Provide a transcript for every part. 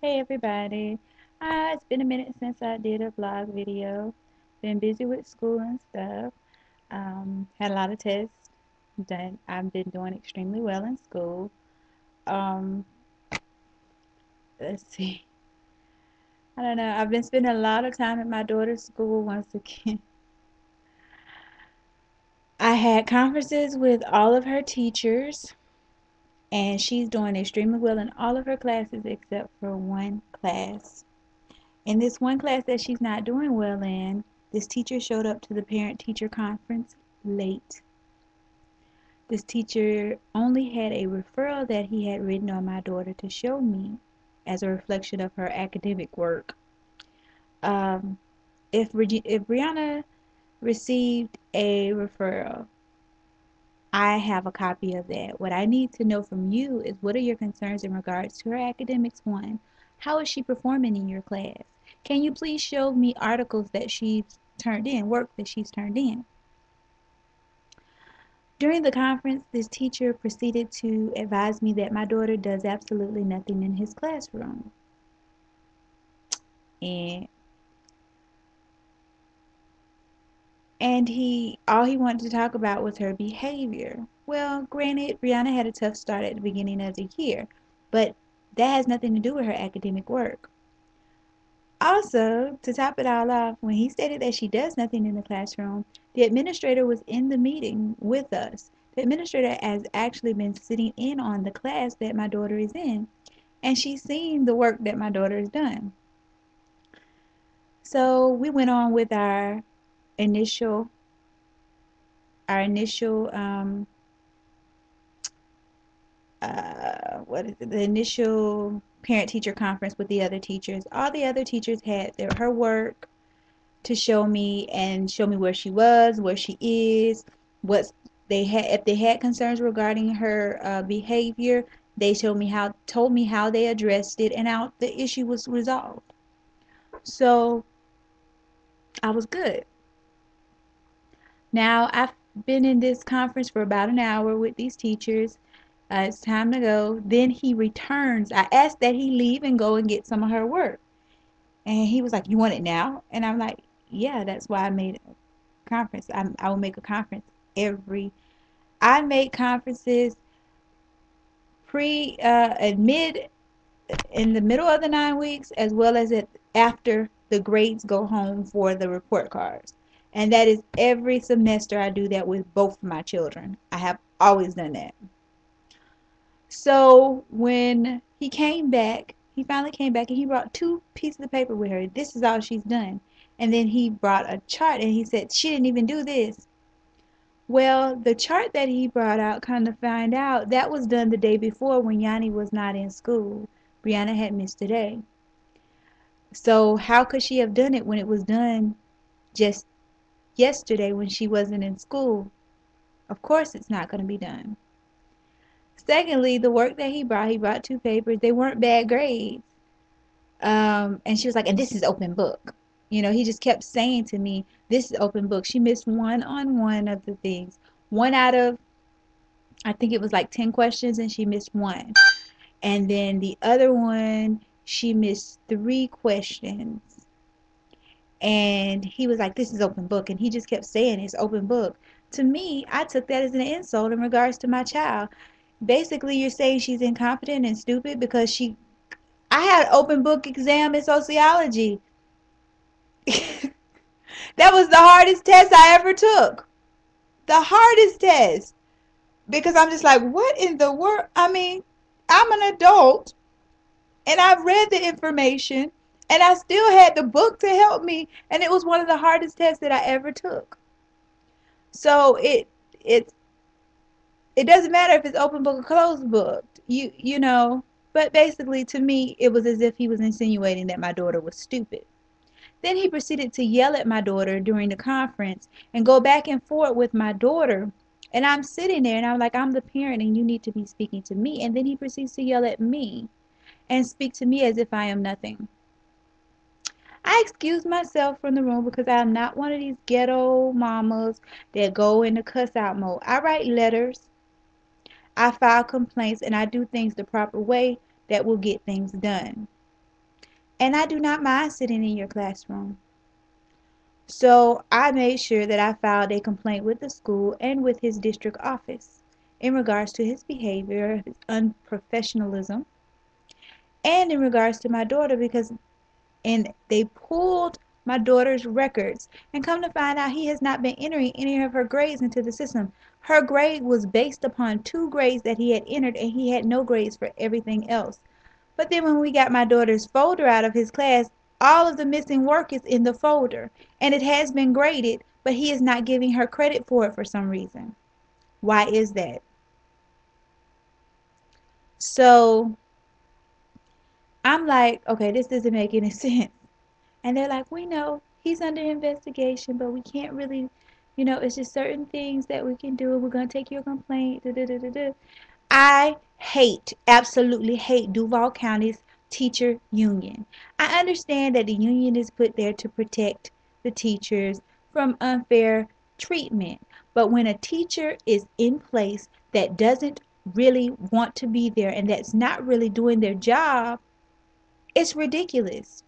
Hey everybody. It's been a minute since I did a vlog video. Been busy with school and stuff. Had a lot of tests done. I've been doing extremely well in school. Um, let's see. I don't know. I've been spending a lot of time at my daughter's school once again. I had conferences with all of her teachers, and she's doing extremely well in all of her classes except for one class. In this one class that she's not doing well in, this teacher showed up to the parent-teacher conference late. This teacher only had a referral that he had written on my daughter to show me as a reflection of her academic work. Um, if Brianna received a referral, I have a copy of that. What I need to know from you is what are your concerns in regards to her academics? One, how is she performing in your class? Can you please show me articles that she's turned in, work that she's turned in? During the conference, this teacher proceeded to advise me that my daughter does absolutely nothing in his classroom. And and he all he wanted to talk about was her behavior. Well, granted, Brianna had a tough start at the beginning of the year, but that has nothing to do with her academic work. Also, to top it all off, when he stated that she does nothing in the classroom, the administrator was in the meeting with us. The administrator has actually been sitting in on the class that my daughter is in, and she's seen the work that my daughter has done. So we went on with initial, our initial, what is it? The initial parent-teacher conference with the other teachers. All the other teachers had her work to show me and show me where she was, where she is, what they had. If they had concerns regarding her behavior, they told me how they addressed it, and how the issue was resolved. So I was good. Now I've been in this conference for about an hour with these teachers. It's time to go. Then he returns. I asked that he leave and go and get some of her work. And he was like, "You want it now?" And I'm like, "Yeah, that's why I made a conference. I will make a conference every. I make conferences and mid in the middle of the 9 weeks, as well as after the grades go home for the report cards. And that is every semester I do that with both of my children. I have always done that. So when he finally came back and he brought two pieces of paper with her. This is all she's done. And then he brought a chart and he said, she didn't even do this. Well, the chart that he brought out, kind of find out, that was done the day before when Yanni was not in school. Brianna had missed a day. So how could she have done it when it was done just yesterday when she wasn't in school? Of course it's not going to be done. Secondly, the work that he brought two papers. They weren't bad grades. And she was like, and this is open book. You know, he just kept saying to me, this is open book. She missed one on one of the things. One out of, I think it was like 10 questions, and she missed one. And then the other one, she missed 3 questions. And he was like, this is open book. And he just kept saying it's open book. To me, I took that as an insult in regards to my child. Basically, you're saying she's incompetent and stupid because I had an open book exam in sociology. That was the hardest test I ever took. The hardest test. Because I'm just like, what in the world? I mean, I'm an adult and I've read the information and I still had the book to help me, and it was one of the hardest tests that I ever took. So it it doesn't matter if it's open book or closed book. You know, but basically to me it was as if he was insinuating that my daughter was stupid. Then he proceeded to yell at my daughter during the conference and go back and forth with my daughter. And I'm sitting there and I'm like, I'm the parent and you need to be speaking to me. And then he proceeds to yell at me and speak to me as if I am nothing. I excused myself from the room because I'm not one of these ghetto mamas that go into cuss out mode. I write letters, I file complaints, and I do things the proper way that will get things done. and I do not mind sitting in your classroom. So I made sure that I filed a complaint with the school and with his district office in regards to his behavior, his unprofessionalism, and in regards to my daughter, because and they pulled my daughter's records, and come to find out he has not been entering any of her grades into the system. Her grade was based upon 2 grades that he had entered, and he had no grades for everything else. But then when we got my daughter's folder out of his class, all of the missing work is in the folder, and it has been graded, but he is not giving her credit for it for some reason. Why is that? So I'm like, okay, this doesn't make any sense. And they're like, we know he's under investigation, but we can't really, it's just certain things that we can do. We're going to take your complaint. Da, da, da, da, da. I hate, absolutely hate Duval County's teacher union. I understand that the union is put there to protect the teachers from unfair treatment. But when a teacher is in place that doesn't really want to be there and that's not really doing their job, it's ridiculous.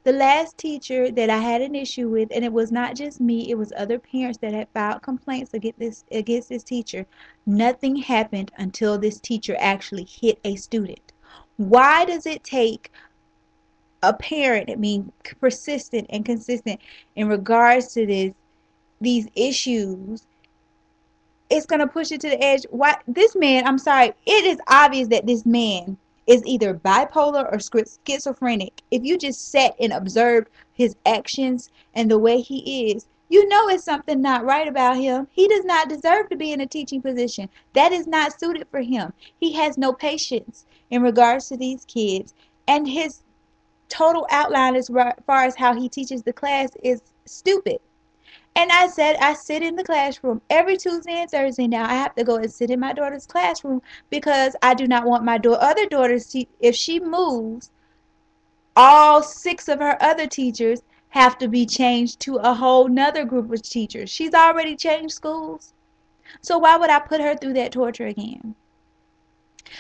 The last teacher that I had an issue with, and it was not just me, it was other parents that had filed complaints against this teacher. Nothing happened until this teacher actually hit a student. Why does it take a parent, persistent and consistent in regards to these issues? It's going to push it to the edge. Why this man, I'm sorry, it is obvious that this man is either bipolar or schizophrenic. If you just sat and observed his actions and the way he is, you know it's something not right about him. He does not deserve to be in a teaching position. That is not suited for him. He has no patience in regards to these kids, and his total outline as far as how he teaches the class is stupid. And I said, I sit in the classroom every Tuesday and Thursday now. I have to go and sit in my daughter's classroom because I do not want my other daughters to, if she moves, all 6 of her other teachers have to be changed to a whole nother group of teachers. She's already changed schools. So why would I put her through that torture again?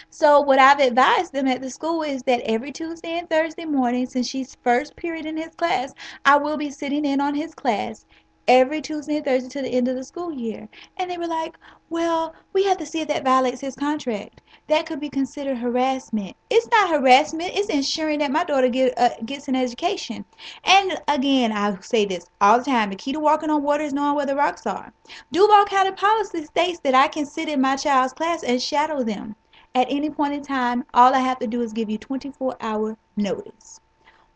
So what I've advised them at the school is that every Tuesday and Thursday morning, since she's first period in his class, I will be sitting in on his class every Tuesday and Thursday to the end of the school year. And they were like, well, we have to see if that violates his contract. That could be considered harassment. It's not harassment. It's ensuring that my daughter gets an education. And again, I say this all the time. The key to walking on water is knowing where the rocks are. Duval County policy states that I can sit in my child's class and shadow them. At any point in time, all I have to do is give you 24-hour notice.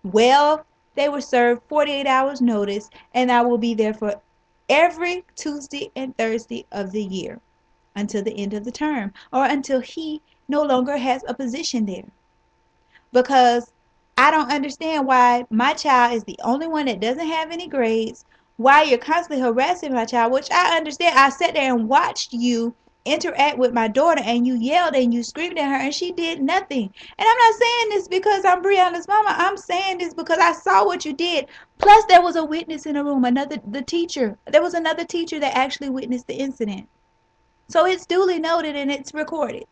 Well, they were served 48 hours notice, and I will be there for every Tuesday and Thursday of the year until the end of the term, or until he no longer has a position there. Because I don't understand why my child is the only one that doesn't have any grades, why you're constantly harassing my child, which I understand. I sat there and watched you interact with my daughter, and you yelled and you screamed at her, and she did nothing. And I'm not saying this because I'm Brianna's mama. I'm saying this because I saw what you did. Plus, there was a witness in the room, the teacher. There was another teacher that actually witnessed the incident. So it's duly noted and it's recorded.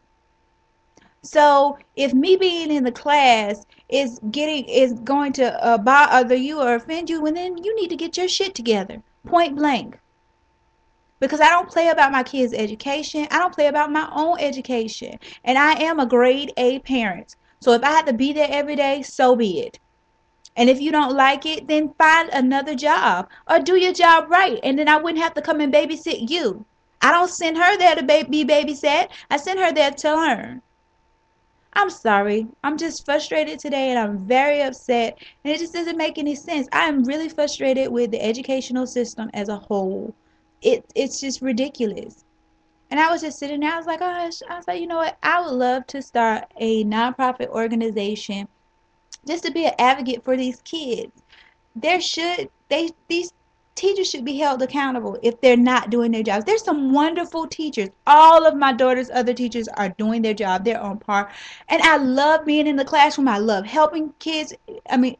So if me being in the class is going to bother you or offend you, well, then you need to get your shit together, point blank. Because I don't play about my kids' education. I don't play about my own education. And I am a grade A parent. So if I have to be there every day, so be it. And if you don't like it, then find another job or do your job right. And then I wouldn't have to come and babysit you. I don't send her there to be babysat. I send her there to learn. I'm sorry. I'm just frustrated today and I'm very upset. And it just doesn't make any sense. I am really frustrated with the educational system as a whole. It's just ridiculous. And I was just sitting there. I was like, you know what? I would love to start a nonprofit organization just to be an advocate for these kids. These teachers should be held accountable if they're not doing their jobs. There's some wonderful teachers. All of my daughter's other teachers are doing their job. They're on par. And I love being in the classroom. I love helping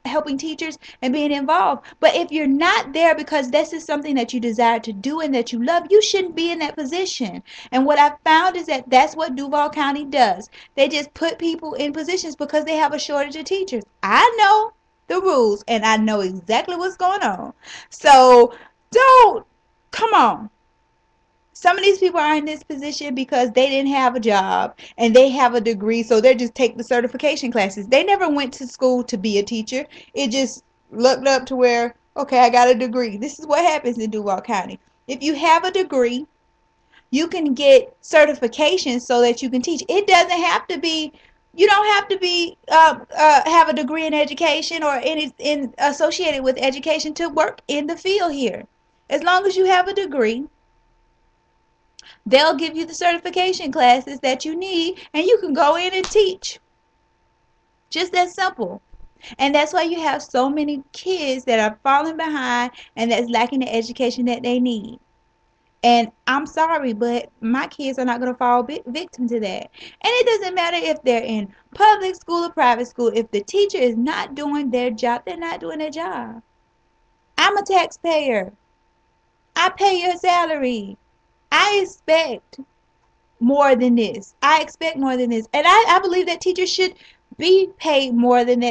helping teachers and being involved. But if you're not there because this is something that you desire to do and that you love, you shouldn't be in that position. And what I found is that that's what Duval County does. They just put people in positions because they have a shortage of teachers. I know. the rules, and I know exactly what's going on. So don't, come on. Some of these people are in this position because they didn't have a job and they have a degree, so they just take the certification classes. They never went to school to be a teacher. It just looked up to where, okay, I got a degree. This is what happens in Duval County. If you have a degree, you can get certifications so that you can teach. It doesn't have to be, you don't have to be have a degree in education or any in associated with education to work in the field here. As long as you have a degree, they'll give you the certification classes that you need, and you can go in and teach. Just that simple. And that's why you have so many kids that are falling behind and that's lacking the education that they need. And I'm sorry, but my kids are not going to fall victim to that. And it doesn't matter if they're in public school or private school. If the teacher is not doing their job, they're not doing their job. I'm a taxpayer. I pay your salary. I expect more than this. I expect more than this. And I believe that teachers should be paid more than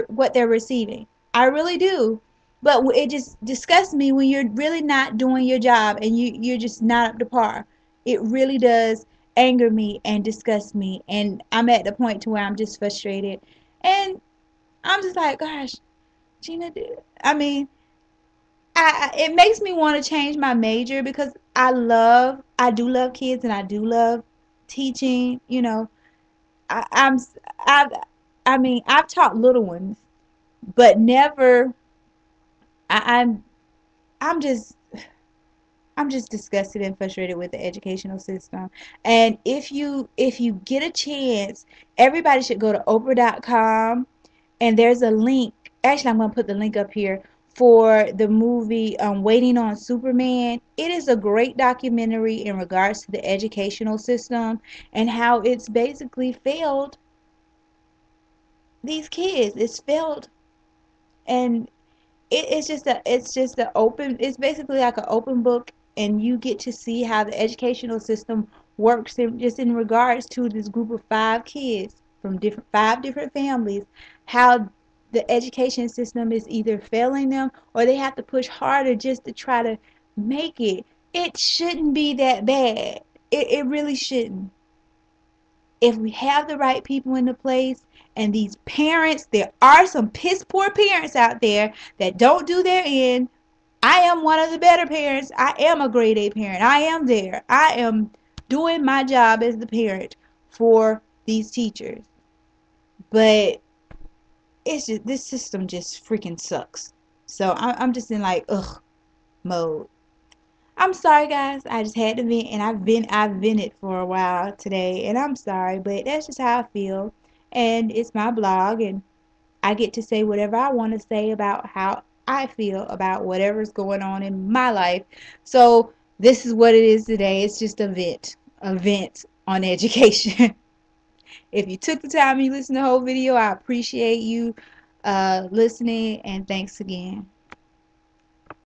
what they're receiving. I really do. But it just disgusts me when you're really not doing your job and you're just not up to par. It really does anger me and disgust me. And I'm at the point to where I'm just frustrated. And I'm just like, gosh, Gina, I mean, it makes me want to change my major because I do love kids and I do love teaching. You know, I, I'm I've I mean I've taught little ones, but never. I, I'm I'm just I'm just disgusted and frustrated with the educational system. And if you get a chance, everybody should go to Oprah.com, and there's a link. Actually, I'm going to put the link up here for the movie Waiting on Superman. It is a great documentary in regards to the educational system and how it's basically failed these kids. It's failed, and it's basically like an open book, and you get to see how the educational system works just in regards to this group of 5 kids from five different families, how the education system is either failing them or they have to push harder just to try to make it. It shouldn't be that bad. It really shouldn't. If we have the right people in the place, and these parents, there are some piss poor parents out there that don't do their end. I am one of the better parents. I am a grade A parent. I am there. I am doing my job as the parent for these teachers. But it's just, this system just freaking sucks. So I'm just in like ugh mode. I'm sorry, guys. I just had to vent, and I've vented for a while today, and I'm sorry, but that's just how I feel. And it's my blog, and I get to say whatever I want to say about how I feel about whatever's going on in my life. So this is what it is today. It's just a vent on education. If you took the time and you listened to the whole video, I appreciate you listening, and thanks again.